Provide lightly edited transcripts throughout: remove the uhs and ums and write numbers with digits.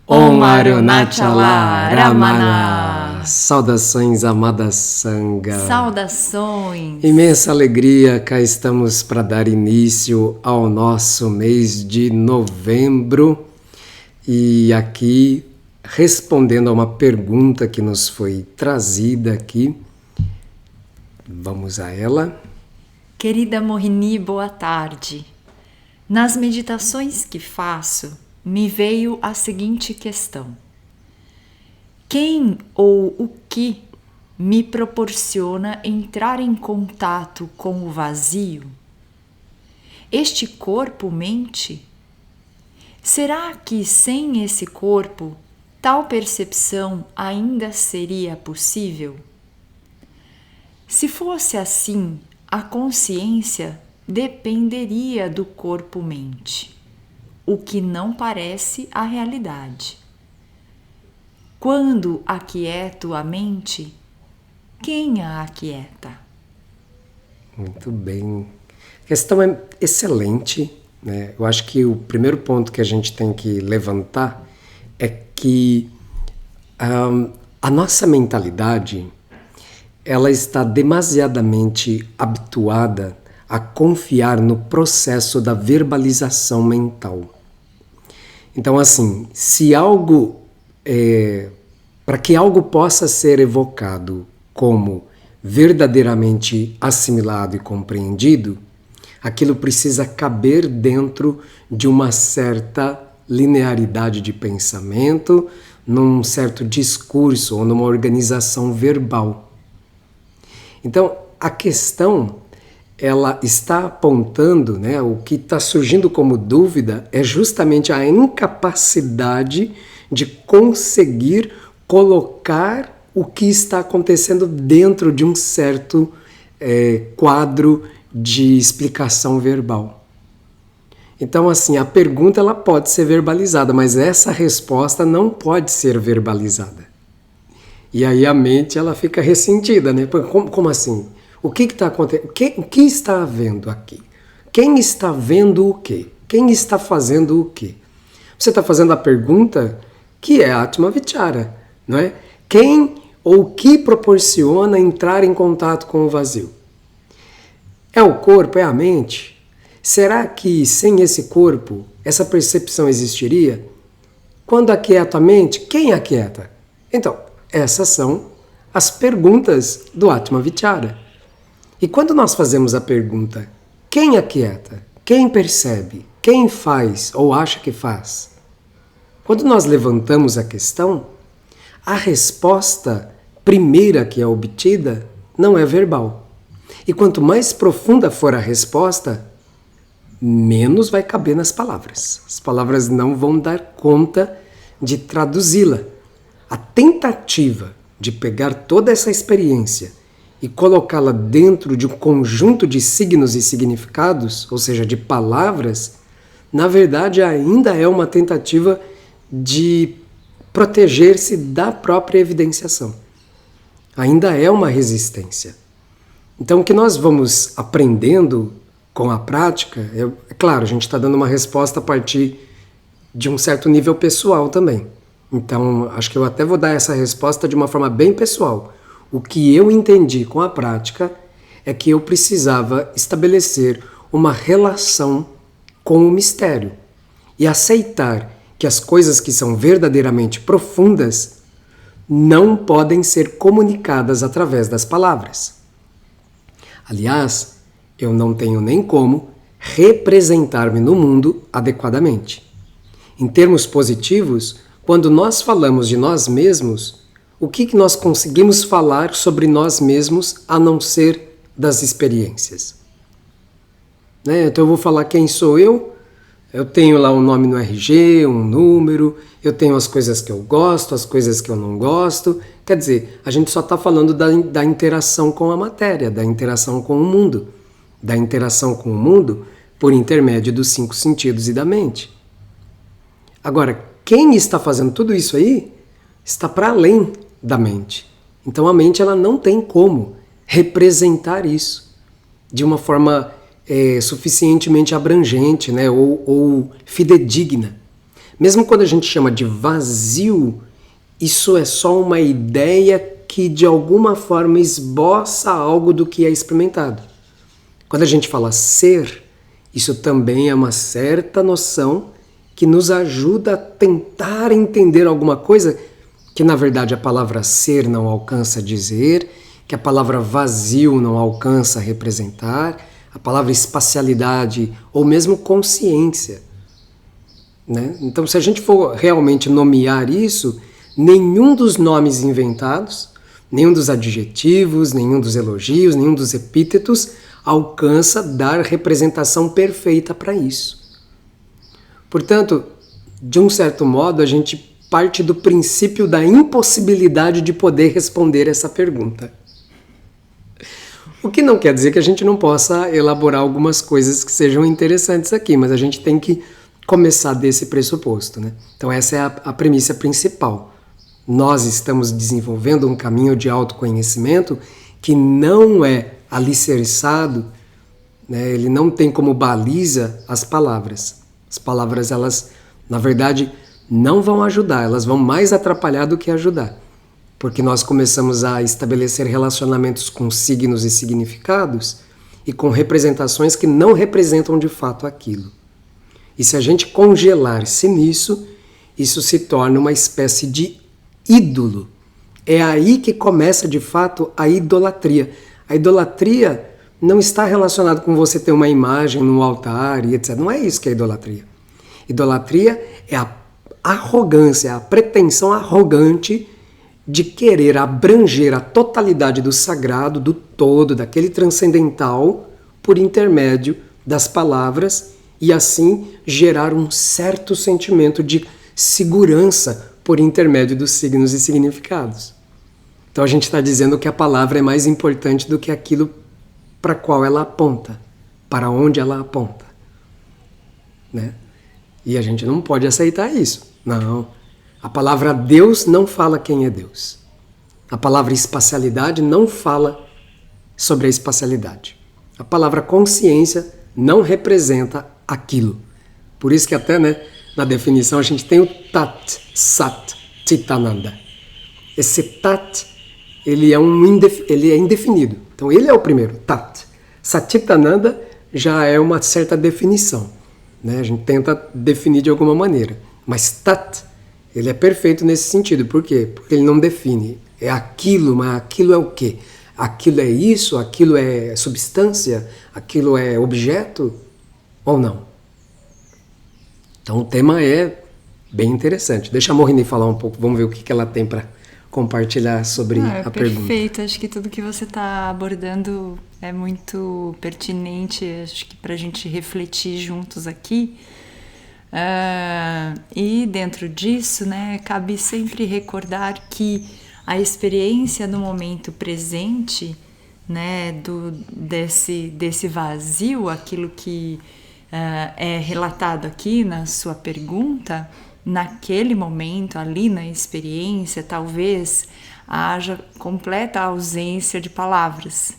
Om Arunachala Ramana. Saudações, amada Sangha. Saudações. Imensa alegria, cá estamos para dar início ao nosso mês de novembro. E aqui, respondendo a uma pergunta que nos foi trazida aqui, vamos a ela. Querida Mohini, boa tarde. Nas meditações que faço, me veio a seguinte questão: quem ou o que me proporciona entrar em contato com o vazio? Este corpo-mente? Será que sem esse corpo, tal percepção ainda seria possível? Se fosse assim, a consciência dependeria do corpo-mente, o que não parece a realidade. Quando aquieto a mente, quem a aquieta? Muito bem. A questão é excelente, né? Eu acho que o primeiro ponto que a gente tem que levantar é que a nossa mentalidade ela está demasiadamente habituada a confiar no processo da verbalização mental. Então, assim, se algo, para que algo possa ser evocado como verdadeiramente assimilado e compreendido, aquilo precisa caber dentro de uma certa linearidade de pensamento, num certo discurso ou numa organização verbal. Então, a questão ela está apontando, né, o que está surgindo como dúvida é justamente a incapacidade de conseguir colocar o que está acontecendo dentro de um certo quadro de explicação verbal. Então, assim, a pergunta ela pode ser verbalizada, mas essa resposta não pode ser verbalizada. E aí a mente ela fica ressentida, né? Como assim? O que está acontecendo? O que está havendo aqui? Quem está vendo o quê? Quem está fazendo o quê? Você está fazendo a pergunta que é Atma Vichara, não é? Quem ou o que proporciona entrar em contato com o vazio? É o corpo? É a mente? Será que sem esse corpo essa percepção existiria? Quando aquieta a mente, quem aquieta? Então, essas são as perguntas do Atma Vichara. E quando nós fazemos a pergunta, quem aquieta? Quem percebe? Quem faz ou acha que faz? Quando nós levantamos a questão, a resposta primeira que é obtida não é verbal. E quanto mais profunda for a resposta, menos vai caber nas palavras. As palavras não vão dar conta de traduzi-la. A tentativa de pegar toda essa experiência e colocá-la dentro de um conjunto de signos e significados, ou seja, de palavras, na verdade ainda é uma tentativa de proteger-se da própria evidenciação. Ainda é uma resistência. Então o que nós vamos aprendendo com a prática, é claro, a gente está dando uma resposta a partir de um certo nível pessoal também. Então acho que eu até vou dar essa resposta de uma forma bem pessoal. O que eu entendi com a prática é que eu precisava estabelecer uma relação com o mistério e aceitar que as coisas que são verdadeiramente profundas não podem ser comunicadas através das palavras. Aliás, eu não tenho nem como representar-me no mundo adequadamente. Em termos positivos, quando nós falamos de nós mesmos, o que nós conseguimos falar sobre nós mesmos a não ser das experiências? Né? Então eu vou falar quem sou eu tenho lá um nome no RG, um número, eu tenho as coisas que eu gosto, as coisas que eu não gosto. Quer dizer, a gente só está falando da interação com a matéria, da interação com o mundo, da interação com o mundo por intermédio dos 5 sentidos e da mente. Agora, quem está fazendo tudo isso aí está para além da mente. Então a mente ela não tem como representar isso de uma forma suficientemente abrangente, né, ou fidedigna. Mesmo quando a gente chama de vazio, isso é só uma ideia que de alguma forma esboça algo do que é experimentado. Quando a gente fala ser, isso também é uma certa noção que nos ajuda a tentar entender alguma coisa que na verdade a palavra ser não alcança a dizer, que a palavra vazio não alcança a representar, a palavra espacialidade ou mesmo consciência, né? Então, se a gente for realmente nomear isso, nenhum dos nomes inventados, nenhum dos adjetivos, nenhum dos elogios, nenhum dos epítetos alcança dar representação perfeita para isso. Portanto, de um certo modo, a gente parte do princípio da impossibilidade de poder responder essa pergunta. O que não quer dizer que a gente não possa elaborar algumas coisas que sejam interessantes aqui, mas a gente tem que começar desse pressuposto, né? Então essa é a premissa principal. Nós estamos desenvolvendo um caminho de autoconhecimento que não é alicerçado, né? Ele não tem como baliza as palavras. As palavras, elas, na verdade, não vão ajudar, elas vão mais atrapalhar do que ajudar. Porque nós começamos a estabelecer relacionamentos com signos e significados e com representações que não representam de fato aquilo. E se a gente congelar-se nisso, isso se torna uma espécie de ídolo. É aí que começa de fato a idolatria. A idolatria não está relacionada com você ter uma imagem no altar e etc. Não é isso que é idolatria. Idolatria é a arrogância, a pretensão arrogante de querer abranger a totalidade do sagrado, do todo, daquele transcendental, por intermédio das palavras e assim gerar um certo sentimento de segurança por intermédio dos signos e significados. Então a gente está dizendo que a palavra é mais importante do que aquilo para qual ela aponta, para onde ela aponta, né? E a gente não pode aceitar isso. Não. A palavra Deus não fala quem é Deus. A palavra espacialidade não fala sobre a espacialidade. A palavra consciência não representa aquilo. Por isso que até, né, na definição a gente tem o Tat, Sat, Chitananda. Esse Tat, ele é indefinido. Então ele é o primeiro, Tat. Satchitananda já é uma certa definição, né? A gente tenta definir de alguma maneira. Mas Tat, ele é perfeito nesse sentido. Por quê? Porque ele não define. É aquilo, mas aquilo é o quê? Aquilo é isso? Aquilo é substância? Aquilo é objeto? Ou não? Então o tema é bem interessante. Deixa a Mohinni falar um pouco, vamos ver o que ela tem para compartilhar sobre a pergunta. Perfeito, acho que tudo que você está abordando é muito pertinente, acho que para a gente refletir juntos aqui. E dentro disso, né, cabe sempre recordar que a experiência no momento presente, né, desse vazio, aquilo que é relatado aqui na sua pergunta, naquele momento, ali na experiência, talvez haja completa ausência de palavras,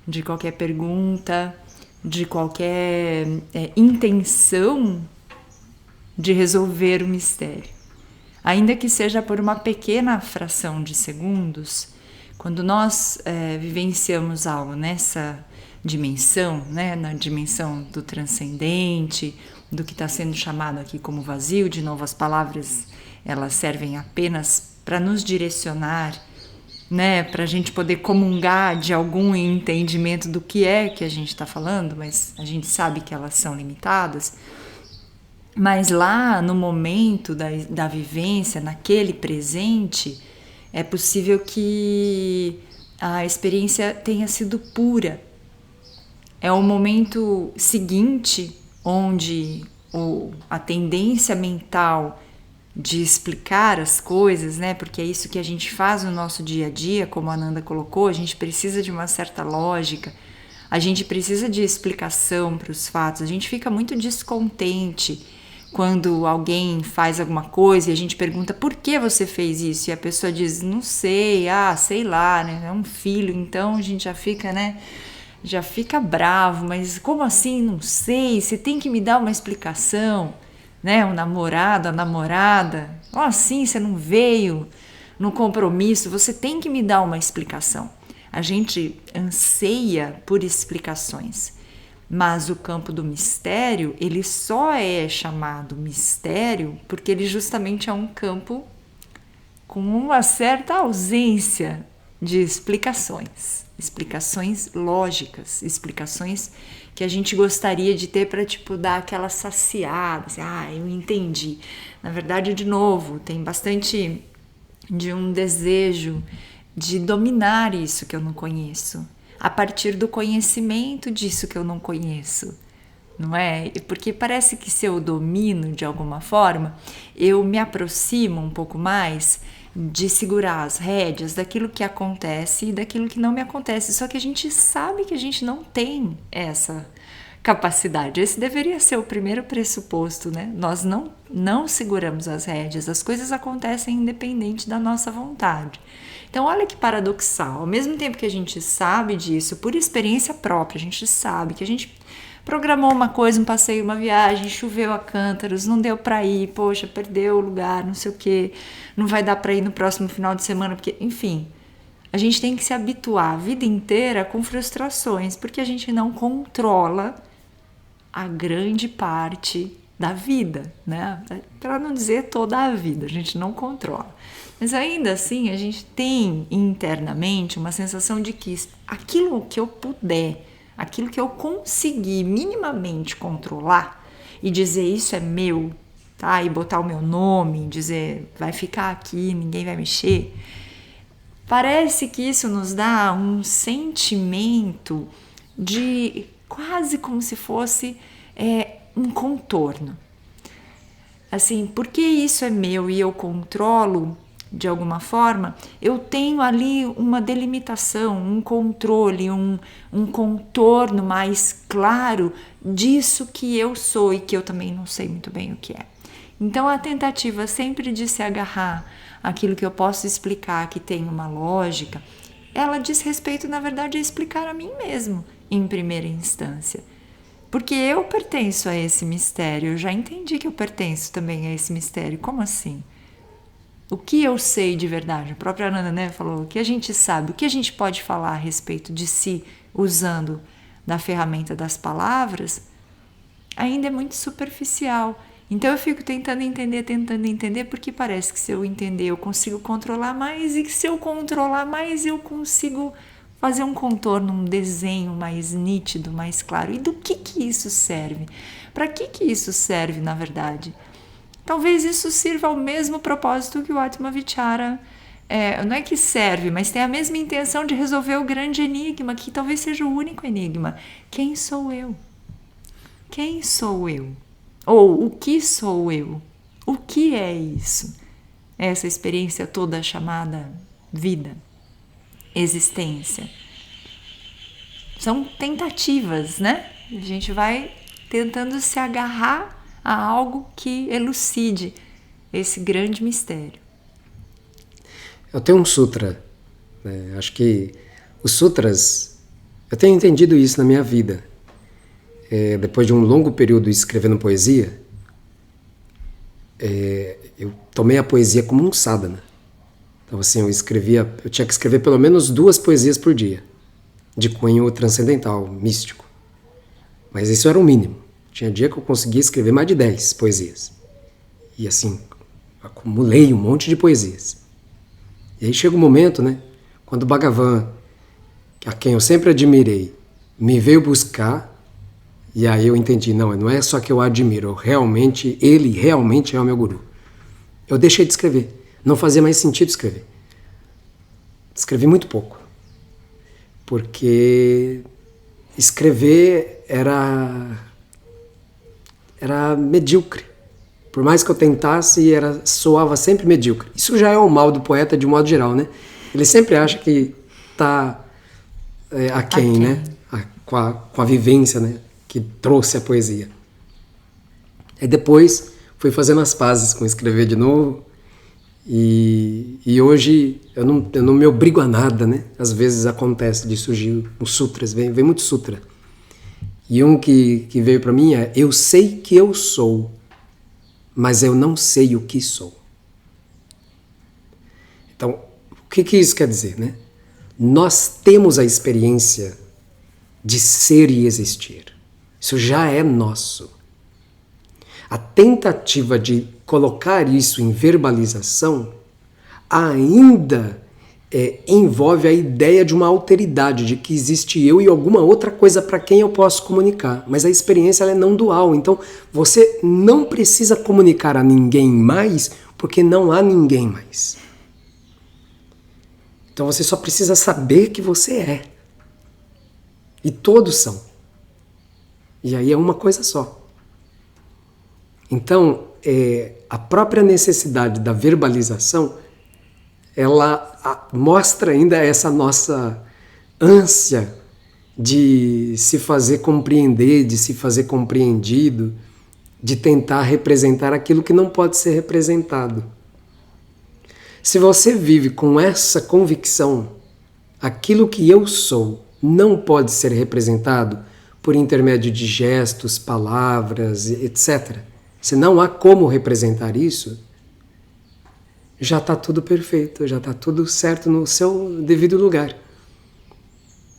de qualquer pergunta, de qualquer intenção de resolver o mistério. Ainda que seja por uma pequena fração de segundos, quando nós vivenciamos algo nessa dimensão, né, na dimensão do transcendente, do que está sendo chamado aqui como vazio, de novo as palavras elas servem apenas para nos direcionar, né, para a gente poder comungar de algum entendimento do que é que a gente está falando, mas a gente sabe que elas são limitadas. Mas lá no momento da vivência, naquele presente, é possível que a experiência tenha sido pura. É o momento seguinte onde a tendência mental de explicar as coisas, né? Porque é isso que a gente faz no nosso dia a dia, como a Ananda colocou, a gente precisa de uma certa lógica, a gente precisa de explicação para os fatos, a gente fica muito descontente quando alguém faz alguma coisa e a gente pergunta por que você fez isso, e a pessoa diz, não sei, sei lá, né? É um filho, então a gente já fica, né? Já fica bravo, mas como assim? Não sei, você tem que me dar uma explicação, né? O namorado, a namorada, sim, você não veio no compromisso, você tem que me dar uma explicação. A gente anseia por explicações, mas o campo do mistério, ele só é chamado mistério porque ele justamente é um campo com uma certa ausência de explicações lógicas, explicações que a gente gostaria de ter para dar aquela saciada, assim, eu entendi. Na verdade, de novo, tem bastante de um desejo de dominar isso que eu não conheço, a partir do conhecimento disso que eu não conheço, não é? Porque parece que se eu domino de alguma forma, eu me aproximo um pouco mais de segurar as rédeas daquilo que acontece e daquilo que não me acontece. Só que a gente sabe que a gente não tem essa capacidade. Esse deveria ser o primeiro pressuposto, né? Nós não seguramos as rédeas, as coisas acontecem independente da nossa vontade. Então, olha que paradoxal. Ao mesmo tempo que a gente sabe disso, por experiência própria, a gente sabe que a gente programou uma coisa, um passeio, uma viagem, choveu a cântaros, não deu para ir, poxa, perdeu o lugar, não sei o quê, não vai dar para ir no próximo final de semana, porque, enfim, a gente tem que se habituar a vida inteira com frustrações, porque a gente não controla a grande parte da vida, né? Para não dizer toda a vida, a gente não controla. Mas ainda assim, a gente tem internamente uma sensação de que aquilo que eu puder, aquilo que eu conseguir minimamente controlar e dizer isso é meu, tá? E botar o meu nome, dizer vai ficar aqui, ninguém vai mexer. Parece que isso nos dá um sentimento de quase como se fosse um contorno. Assim, porque isso é meu e eu controlo de alguma forma, eu tenho ali uma delimitação, um controle, um contorno mais claro disso que eu sou e que eu também não sei muito bem o que é. Então a tentativa sempre de se agarrar àquilo que eu posso explicar, que tem uma lógica, ela diz respeito, na verdade, a explicar a mim mesmo, em primeira instância. Porque eu pertenço a esse mistério, eu já entendi que eu pertenço também a esse mistério. Como assim? O que eu sei de verdade? A própria Ananda, né, falou, o que a gente sabe, o que a gente pode falar a respeito de si usando da ferramenta das palavras, ainda é muito superficial. Então eu fico tentando entender, porque parece que se eu entender eu consigo controlar mais, e que se eu controlar mais eu consigo fazer um contorno, um desenho mais nítido, mais claro. E do que isso serve? Para que isso serve, na verdade? Talvez isso sirva ao mesmo propósito que o Atmavichara, não é que serve, mas tem a mesma intenção de resolver o grande enigma, que talvez seja o único enigma. Quem sou eu? Quem sou eu? Ou o que sou eu? O que é isso? Essa experiência toda chamada vida, existência. São tentativas, né? A gente vai tentando se agarrar a algo que elucide esse grande mistério. Eu tenho um sutra, né? Acho que os sutras, eu tenho entendido isso na minha vida. Depois de um longo período escrevendo poesia, eu tomei a poesia como um sadhana. Então assim, eu tinha que escrever pelo menos 2 poesias por dia, de cunho transcendental, místico. Mas isso era o mínimo. Tinha dia que eu conseguia escrever mais de 10 poesias. E assim, acumulei um monte de poesias. E aí chega um momento, né, quando o Bhagavan, a quem eu sempre admirei, me veio buscar, e aí eu entendi, não é só que eu admiro, ele realmente é o meu guru. Eu deixei de escrever. Não fazia mais sentido escrever. Escrevi muito pouco. Porque escrever era medíocre. Por mais que eu tentasse, soava sempre medíocre. Isso já é o mal do poeta de um modo geral, né? Ele sempre acha que está aquém, né? Com a vivência, né? Que trouxe a poesia. Aí depois fui fazendo as pazes com escrever de novo. E hoje eu não me obrigo a nada, né? Às vezes acontece de surgir os sutras, vem muito sutra. E um que veio para mim é: eu sei que eu sou. mas eu não sei o que sou. Então, o que isso quer dizer, né? Nós temos a experiência de ser e existir. Isso já é nosso. A tentativa de colocar isso em verbalização ainda envolve a ideia de uma alteridade, de que existe eu e alguma outra coisa para quem eu posso comunicar. Mas a experiência ela é não dual. Então, você não precisa comunicar a ninguém mais, porque não há ninguém mais. Então, você só precisa saber que você é. E todos são. E aí é uma coisa só. Então, a própria necessidade da verbalização, ela mostra ainda essa nossa ânsia de se fazer compreender, de se fazer compreendido, de tentar representar aquilo que não pode ser representado. Se você vive com essa convicção, aquilo que eu sou não pode ser representado por intermédio de gestos, palavras, etc. Se não há como representar isso, já está tudo perfeito, já está tudo certo no seu devido lugar.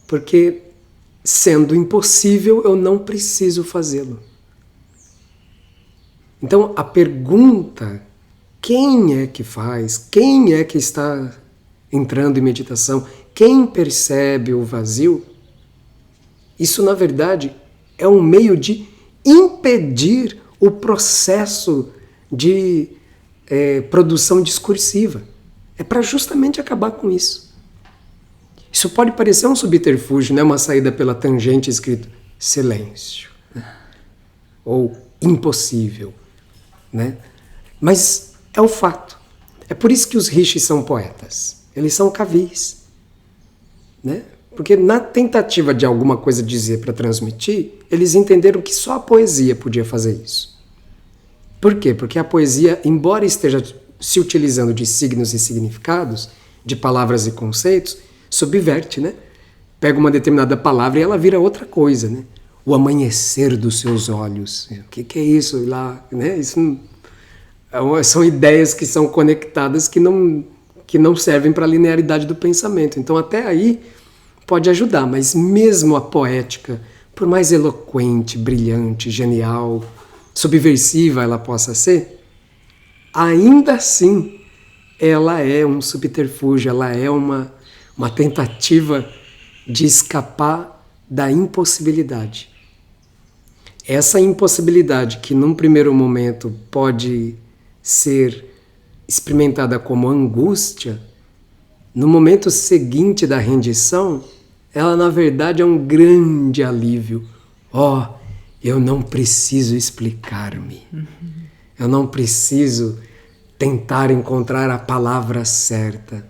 Porque, sendo impossível, eu não preciso fazê-lo. Então, a pergunta, quem é que faz, quem é que está entrando em meditação, quem percebe o vazio, isso, na verdade, é um meio de impedir o processo de produção discursiva. É para justamente acabar com isso. Isso pode parecer um subterfúgio, né? Uma saída pela tangente escrito silêncio, né? Ou impossível, né? Mas é o fato. É por isso que os rishis são poetas. Eles são kavis, né? Porque na tentativa de alguma coisa dizer para transmitir, eles entenderam que só a poesia podia fazer isso. Por quê? Porque a poesia, embora esteja se utilizando de signos e significados, de palavras e conceitos, subverte, né? Pega uma determinada palavra e ela vira outra coisa, né? O amanhecer dos seus olhos. O que é isso lá? Né? Isso são ideias que são conectadas que não servem para a linearidade do pensamento. Então até aí pode ajudar, mas mesmo a poética, por mais eloquente, brilhante, genial, subversiva ela possa ser, ainda assim ela é um subterfúgio, ela é uma tentativa de escapar da impossibilidade. Essa impossibilidade que num primeiro momento pode ser experimentada como angústia, no momento seguinte da rendição, ela na verdade é um grande alívio. Eu não preciso explicar-me. Eu não preciso tentar encontrar a palavra certa.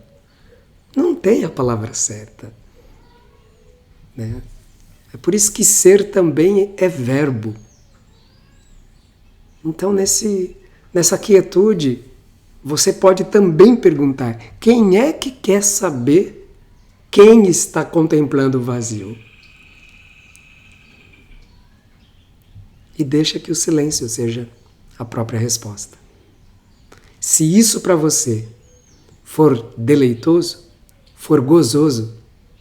Não tem a palavra certa, né? É por isso que ser também é verbo. Então, nessa quietude, você pode também perguntar: quem é que quer saber quem está contemplando o vazio? E deixa que o silêncio seja a própria resposta. Se isso para você for deleitoso, for gozoso,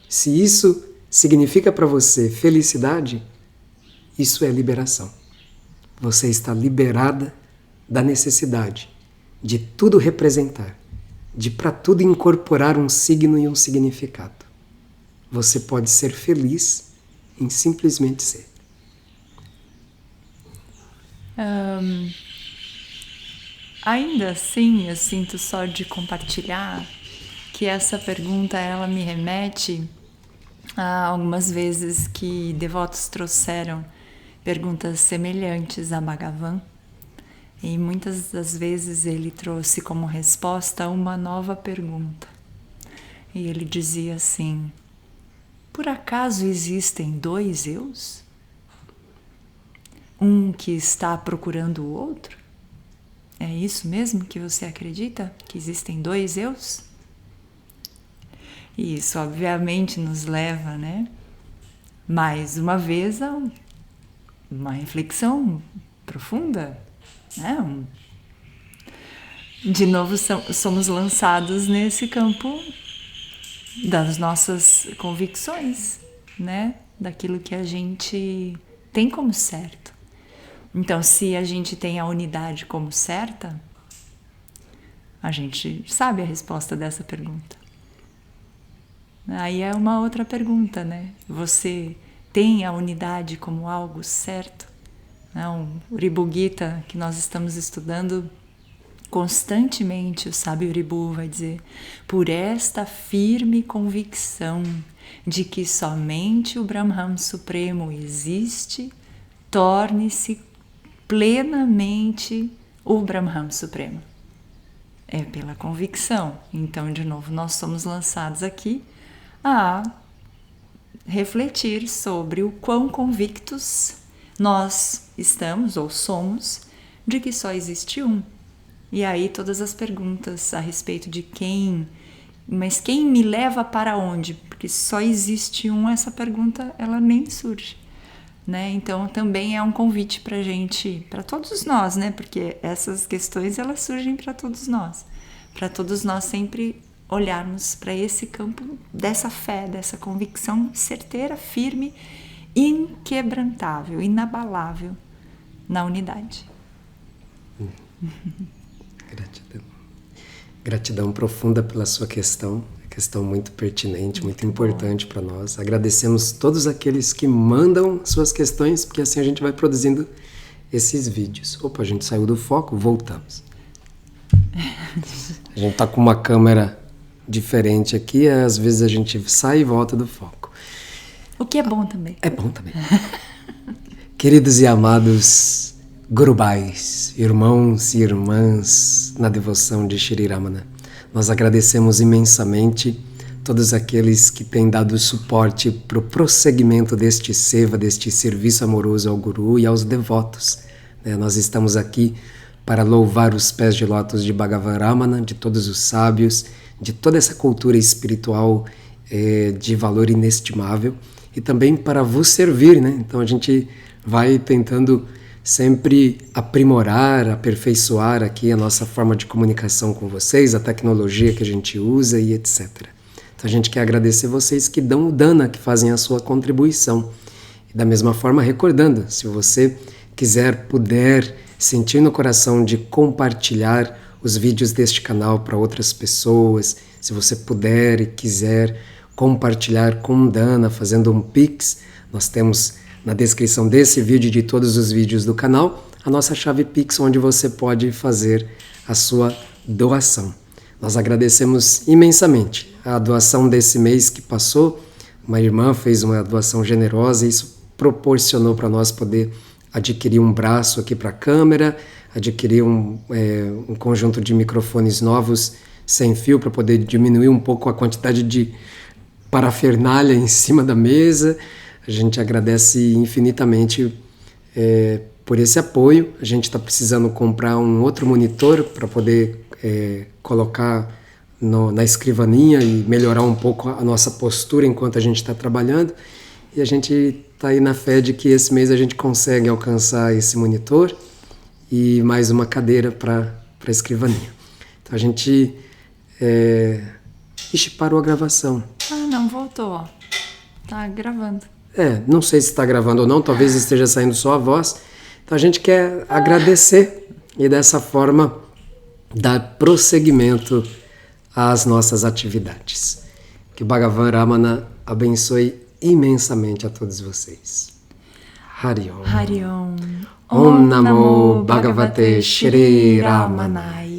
se isso significa para você felicidade, isso é liberação. Você está liberada da necessidade de tudo representar, de para tudo incorporar um signo e um significado. Você pode ser feliz em simplesmente ser. Ainda assim, eu sinto só de compartilhar que essa pergunta ela me remete a algumas vezes que devotos trouxeram perguntas semelhantes a Bhagavan, e muitas das vezes ele trouxe como resposta uma nova pergunta. E ele dizia assim: por acaso existem dois eus? Um que está procurando o outro? É isso mesmo que você acredita? Que existem dois eus? E isso obviamente nos leva, né, mais uma vez a uma reflexão profunda, né? de novo somos lançados nesse campo das nossas convicções, né? Daquilo que a gente tem como certo. Então, se a gente tem a unidade como certa, a gente sabe a resposta dessa pergunta. Aí é uma outra pergunta, né? Você tem a unidade como algo certo? O Uribu Gita, que nós estamos estudando constantemente, o sábio Uribu vai dizer: por esta firme convicção de que somente o Brahman Supremo existe, torne-se plenamente o Brahman Supremo. É pela convicção. Então, de novo, nós somos lançados aqui a refletir sobre o quão convictos nós estamos ou somos de que só existe um. E aí todas as perguntas a respeito de mas quem me leva para onde? Porque só existe um, essa pergunta ela nem surge, né? Então também é um convite para gente, para todos nós, né? Porque essas questões elas surgem para todos nós sempre olharmos para esse campo dessa fé, dessa convicção certeira, firme, inquebrantável, inabalável na unidade. Gratidão. Gratidão profunda pela sua questão muito pertinente, muito importante para nós. Agradecemos todos aqueles que mandam suas questões, porque assim a gente vai produzindo esses vídeos. Opa, a gente saiu do foco, voltamos. A gente tá com uma câmera diferente aqui, às vezes a gente sai e volta do foco. O que é bom também. É bom também. Queridos e amados Gurubais, irmãos e irmãs na devoção de Shri Ramana, nós agradecemos imensamente todos aqueles que têm dado suporte para o prosseguimento deste seva, deste serviço amoroso ao Guru e aos devotos. Nós estamos aqui para louvar os pés de lótus de Bhagavan Ramana, de todos os sábios, de toda essa cultura espiritual de valor inestimável, e também para vos servir, né? Então a gente vai tentando sempre aprimorar, aperfeiçoar aqui a nossa forma de comunicação com vocês, a tecnologia que a gente usa e etc. Então a gente quer agradecer vocês que dão o dana, que fazem a sua contribuição. E da mesma forma, recordando, se você quiser, puder, sentir no coração de compartilhar os vídeos deste canal para outras pessoas, se você puder e quiser compartilhar com dana, fazendo um Pix, nós temos na descrição desse vídeo e de todos os vídeos do canal a nossa chave Pix, onde você pode fazer a sua doação. Nós agradecemos imensamente a doação desse mês que passou. Uma irmã fez uma doação generosa e isso proporcionou para nós poder adquirir um braço aqui para a câmera, adquirir um conjunto de microfones novos sem fio para poder diminuir um pouco a quantidade de parafernália em cima da mesa. A gente agradece infinitamente por esse apoio. A gente está precisando comprar um outro monitor para poder colocar na escrivaninha e melhorar um pouco a nossa postura enquanto a gente está trabalhando. E a gente está aí na fé de que esse mês a gente consegue alcançar esse monitor e mais uma cadeira para a escrivaninha. Então a gente... Ixi, parou a gravação. Ah, não, voltou, ó. Tá gravando. Não sei se está gravando ou não, talvez esteja saindo só a voz. Então a gente quer agradecer e dessa forma dar prosseguimento às nossas atividades. Que Bhagavan Ramana abençoe imensamente a todos vocês. Hari Om. Hari Om. Om Namo Bhagavate Shri Ramanaya.